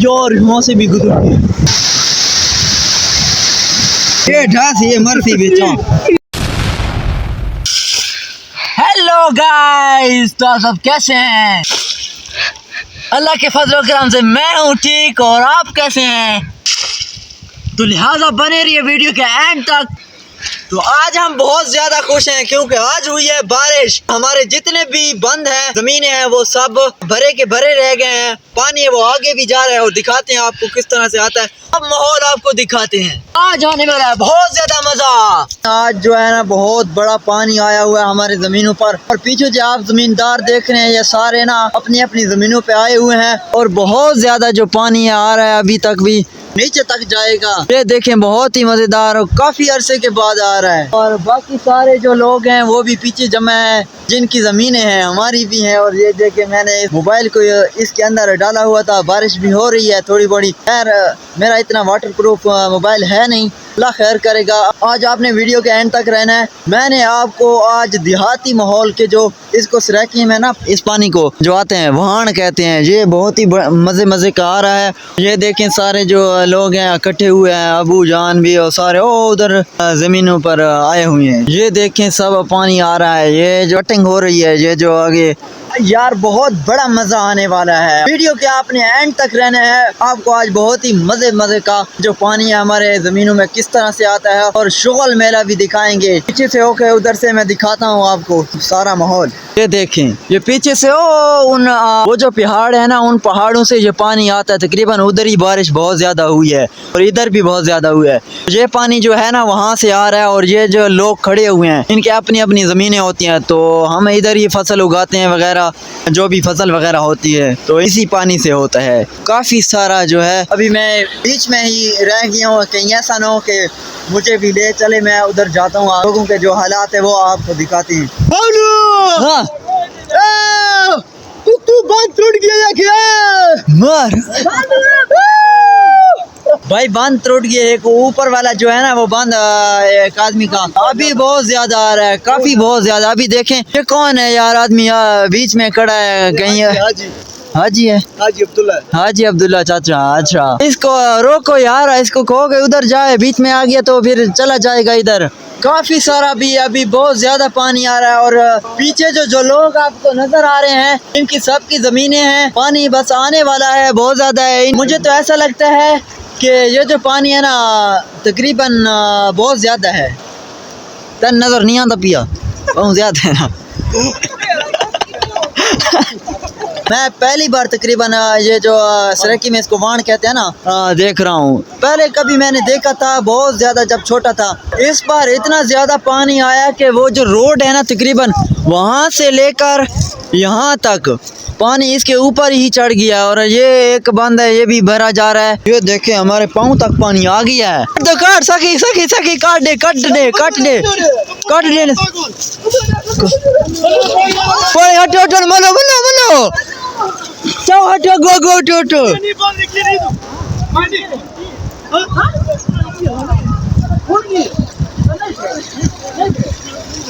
यार यहाँ से भी गुजर गया। ये ढास ये मरती बेचा। हेलो गाइस, तो आप सब कैसे हैं? अल्लाह के फजल करम से मैं हूँ ठीक, और आप कैसे हैं? तो लिहाजा बने रहिए वीडियो के एंड तक। तो आज हम बहुत ज्यादा खुश हैं क्योंकि आज हुई है बारिश। हमारे जितने भी बंद हैं, जमीनें हैं, वो सब भरे के भरे रह गए हैं। पानी है वो आगे भी जा रहा है और दिखाते हैं आपको किस तरह से आता है। अब माहौल आपको दिखाते हैं। आज आने वाला है बहुत ज्यादा मजा। आज जो है ना बहुत बड़ा पानी आया हुआ है हमारे जमीनों पर, और पीछे जो आप जमींदार देख रहे हैं ये सारे ना अपनी अपनी जमीनों पे आए हुए हैं, और बहुत ज्यादा जो पानी आ रहा है अभी तक भी नीचे तक जाएगा। ये देखें बहुत ही मजेदार और काफी अरसे के बाद आ रहा है। और बाकी सारे जो लोग हैं वो भी पीछे जमा है, जिनकी जमीनें हैं, हमारी भी हैं। और ये देखें मैंने मोबाइल को इसके अंदर डाला हुआ था, बारिश भी हो रही है थोड़ी बड़ी। खैर मेरा इतना वाटरप्रूफ मोबाइल है नहीं, अल्लाह खैर करेगा। आज आपने वीडियो के एंड तक रहना है। मैंने आपको आज देहाती माहौल के जो इसको सराकी में ना इस पानी को जो आते हैं वहान कहते हैं, ये बहुत ही मजे मजे का आ रहा है। ये देखें सारे जो लोग हैं इकट्ठे हुए हैं, अबू जान भी और सारे उधर जमीनों पर आए हुए हैं। ये देखें सब पानी आ रहा है, ये जो कटिंग हो रही है, ये जो आगे यार बहुत बड़ा मजा आने वाला है। वीडियो के आपने एंड तक रहना है। आपको आज बहुत ही मजे मजे का जो पानी है हमारे जमीनों में किस तरह से आता है, और शुगल मेला भी दिखाएंगे। पीछे से होके उधर से मैं दिखाता हूँ आपको सारा माहौल। ये देखें, ये पीछे से वो जो पहाड़ है ना, उन पहाड़ों से ये पानी आता है। तकरीबन उधर ही बारिश बहुत ज्यादा हुई है और इधर भी बहुत ज्यादा हुआ है। ये पानी जो है ना वहाँ से आ रहा है, और ये जो लोग खड़े हुए हैं इनके अपनी अपनी जमीनें होती हैं, तो हम इधर ही फसल उगाते हैं वगैरह, जो भी फसल वगैरह होती है तो इसी पानी से होता है। काफी सारा जो है अभी मैं बीच में ही रह गया हूँ, कहीं ऐसा ना हो कि मुझे भी ले चले। मैं उधर जाता हूँ, लोगों के जो हालात है वो आपको दिखाते हैं। हाँ। तू बांध टूट गया क्या? मार भाई, बांध टूट गया। एक ऊपर वाला जो है ना वो बांध एक आदमी का अभी बहुत ज्यादा आ रहा है, काफी बहुत ज्यादा। अभी देखें ये कौन है यार आदमी बीच में खड़ा है, कहीं हाजी है, हाजी अब्दुल्ला चाचा। अच्छा इसको रोको यार, इसको कहो कि उधर जाए, बीच में आ गया तो फिर चला जाएगा इधर। काफी सारा भी अभी बहुत ज्यादा पानी आ रहा है, और पीछे जो लोग आपको नजर आ रहे हैं इनकी सबकी जमीनें हैं। पानी बस आने वाला है, बहुत ज्यादा है। मुझे तो ऐसा लगता है कि ये जो पानी है ना तकरीबन बहुत ज्यादा है। तन नजर नहीं आता पिया, बहुत ज्यादा है ना। मैं पहली बार तकरीबन ये जो सराकी में इसको वाण कहते हैं ना देख रहा हूँ। पहले कभी मैंने देखा था बहुत ज्यादा जब छोटा था। इस बार इतना ज्यादा पानी आया कि वो जो रोड है ना तकरीबन वहाँ से लेकर यहाँ तक पानी इसके ऊपर ही चढ़ गया, और ये एक बंद है ये भी भरा जा रहा है। ये देखे हमारे पाँव तक पानी आ गया है। तो काट सकी सकी सकी काट दे काट दे काट दे काट दे। हटो हटो मनो मनो मनो जाओ, हटो गो गो टो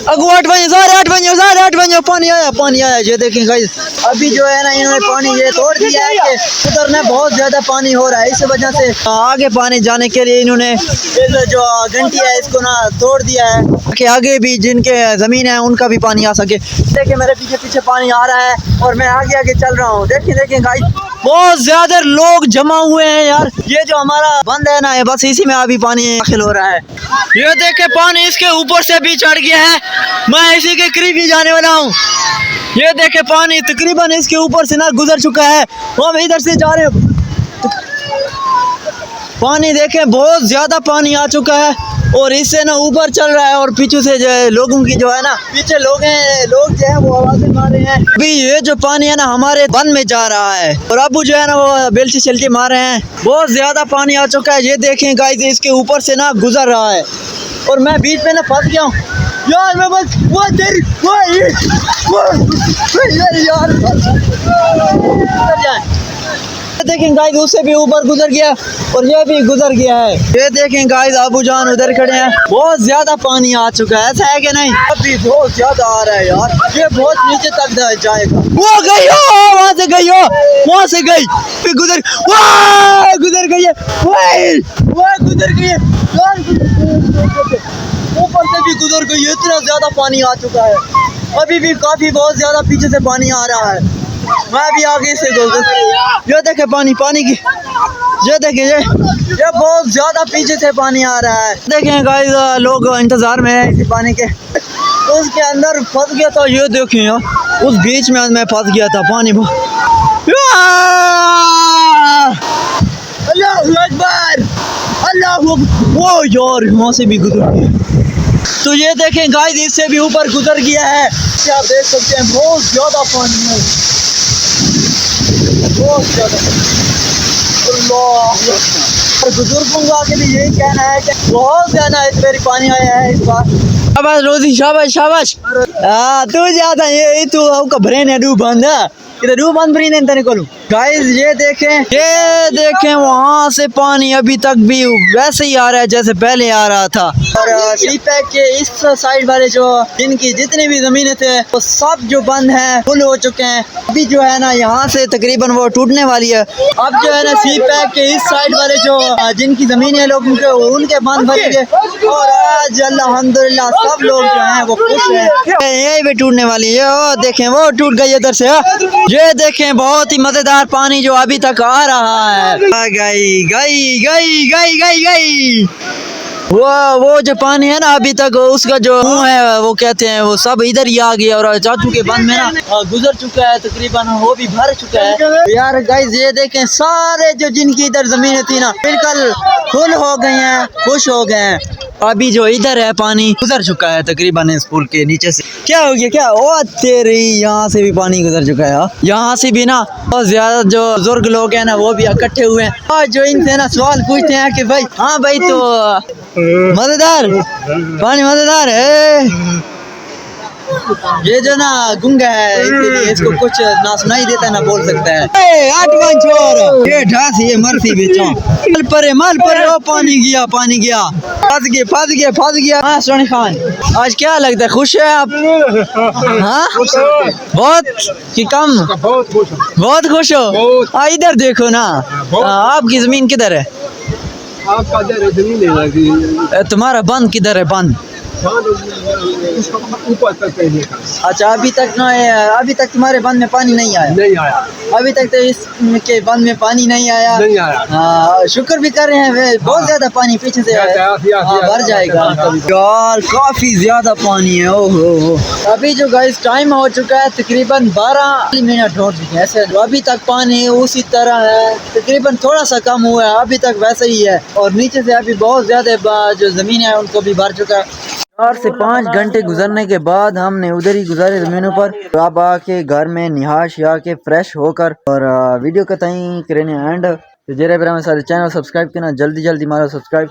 अगो 8 बजे साढ़े आठ बजे पानी आया। ये देखें गाइस, अभी जो है ना इन्होंने पानी ये तोड़ दिया है कि उधर में बहुत ज्यादा पानी हो रहा है। इस वजह से आगे पानी जाने के लिए इन्होंने जो घंटी है इसको ना तोड़ दिया है कि आगे भी जिनके जमीन है उनका भी पानी आ सके। देखिए मेरे पीछे पीछे पानी आ रहा है और मैं आगे आगे चल रहा हूँ। देखिए गाइस, बहुत ज्यादा लोग जमा हुए हैं यार। ये जो हमारा बंद है ना, ये बस इसी में अभी पानी दाखिल हो रहा है। ये देखे पानी इसके ऊपर से भी चढ़ गया है। मैं इसी के करीब ही जाने वाला हूँ। ये देखे पानी तकरीबन इसके ऊपर से ना गुजर चुका है, हम इधर से जा रहे हैं। पानी देखे बहुत ज्यादा पानी आ चुका है, और इससे ना ऊपर चल रहा है, और पीछे से जो है लोगों की जो है ना पीछे लोग जो है वो आवाजें मार रहे हैं। अभी ये जो पानी है ना हमारे बंद में जा रहा है, और अबू जो है ना वो बेल्टी शल्टी मार रहे हैं। बहुत ज्यादा पानी आ चुका है। ये देखें गाइस, इसके ऊपर से ना गुजर रहा है, और मैं बीच में ना फंस गया हूँ यार। मैं बस देखें गाइस उससे भी ऊपर गुजर गया और ये भी गुजर गया है। ये देखें गाइस अबू जान उधर खड़े हैं। बहुत ज्यादा पानी आ चुका है, ऐसा है कि नहीं? अभी बहुत ज्यादा आ रहा है यार, ये बहुत नीचे तक जाएगा। वो गई हो, वहां से गई हो, वहां से गई फिर गुजर, वाह गुजर गई है, वाह गुजर गई है, ऊपर से भी गुजर गई है। इतना ज्यादा पानी आ चुका है, अभी भी काफी बहुत ज्यादा पीछे से पानी आ रहा है। मैं भी आगे से ये देखे पानी की, ये देखें ये बहुत ज्यादा पीछे से पानी आ रहा है। देखें गाइस लोग इंतजार में है इसी पानी के, तो उसके अंदर फंस गया था। ये देखें यार उस बीच में मैं फंस गया था पानी में। अल्लाहू अकबर, अल्लाहू अकबर। वो यार यहाँ से भी गुजर गया। तो ये देखें गाइस इससे भी ऊपर गुजर गया है। क्या आप देख सकते हैं बहुत ज्यादा पानी है, बहुत ज्यादा। बुजुर्गों का के लिए यही कहना है कि बहुत ज्यादा इस बार पानी आया है इस बार। शाबाश रोजी, शाबाश शाबाश। हाँ तू ज्यादा ये तू आपका ब्रेन है डू बंद है इधर, डू बंद ब्रेन है तने को। गाइस ये देखें वहाँ से पानी अभी तक भी वैसे ही आ रहा है जैसे पहले आ रहा था। और सी पैक के इस साइड वाले जो जिनकी जितनी भी जमीनें थे वो सब जो बंद हैं फुल हो चुके हैं। अभी जो है ना यहाँ से तकरीबन वो टूटने वाली है। अब जो है ना सी पैक के इस साइड वाले जो जिनकी जमीन है लोगों के उनके बंद भरेंगे और आज अल्हम्दुलिल्लाह सब लोग जो हैं वो खुश हैं। यही भी टूटने वाली है, वो देखें वो टूट गई उधर से। ये देखें बहुत ही मजेदार पानी जो अभी तक आ रहा है। गई वो जो पानी है ना अभी तक उसका जो मुंह है वो कहते हैं वो सब इधर ही आ गया और चाचू के बंद में ना गुजर चुका है तकरीबन, वो भी भर चुका है। यार गाइस ये देखें सारे जो जिनकी इधर जमीन थी ना बिल्कुल फुल हो गए हैं, खुश हो गए हैं। अभी जो इधर है पानी गुजर चुका है तकरीबन इस पुल के नीचे से। क्या हो गया क्या? ओ तेरी यहाँ से भी पानी गुजर चुका है। यहाँ से भी ना बहुत ज्यादा जो बुजुर्ग लोग हैं ना वो भी इकट्ठे हुए हैं और जो इनसे ना सवाल पूछते हैं कि भाई हाँ भाई तो मजेदार पानी मजेदार है। ये जो ना गुंगा है इसलिए इसको कुछ ना सुनाई देता ना बोल सकता है। ये ढास ये मरसी बेचा माल पर ओ पानी गया फंस गया। हाँ सोनी खान आज क्या लगता है, खुश है आप? हाँ बहुत कि कम? बहुत खुश हो। इधर देखो ना, आपकी जमीन किधर है? आपका जमीन है, तुम्हारा बंद किधर है? बंद ऊपर तक अच्छा अभी तक तुम्हारे बंद में पानी नहीं आया? अभी तक तो इसके बंद में पानी नहीं आया। हाँ शुक्र भी कर रहे हैं, बहुत ज्यादा पानी पीछे से भर जाएगा यार, काफी ज्यादा पानी है। ओहो अभी जो गाइस टाइम हो चुका है तकरीबन 12 मिनट हो चुके हैं ऐसे। अभी तक पानी उसी तरह है, तकरीबन थोड़ा सा कम हुआ है, अभी तक वैसे ही है और नीचे से अभी बहुत ज्यादा जो जमीन है उनको भी भर चुका है। 4 से 5 घंटे गुजरने के बाद हमने उधर ही गुजारे ज़मीनों पर। तो अब आके घर में निहाश या के फ्रेश होकर और वीडियो का तई करें एंड तो जरा मेरा सारे चैनल सब्सक्राइब करना जल्दी मारो सब्सक्राइब।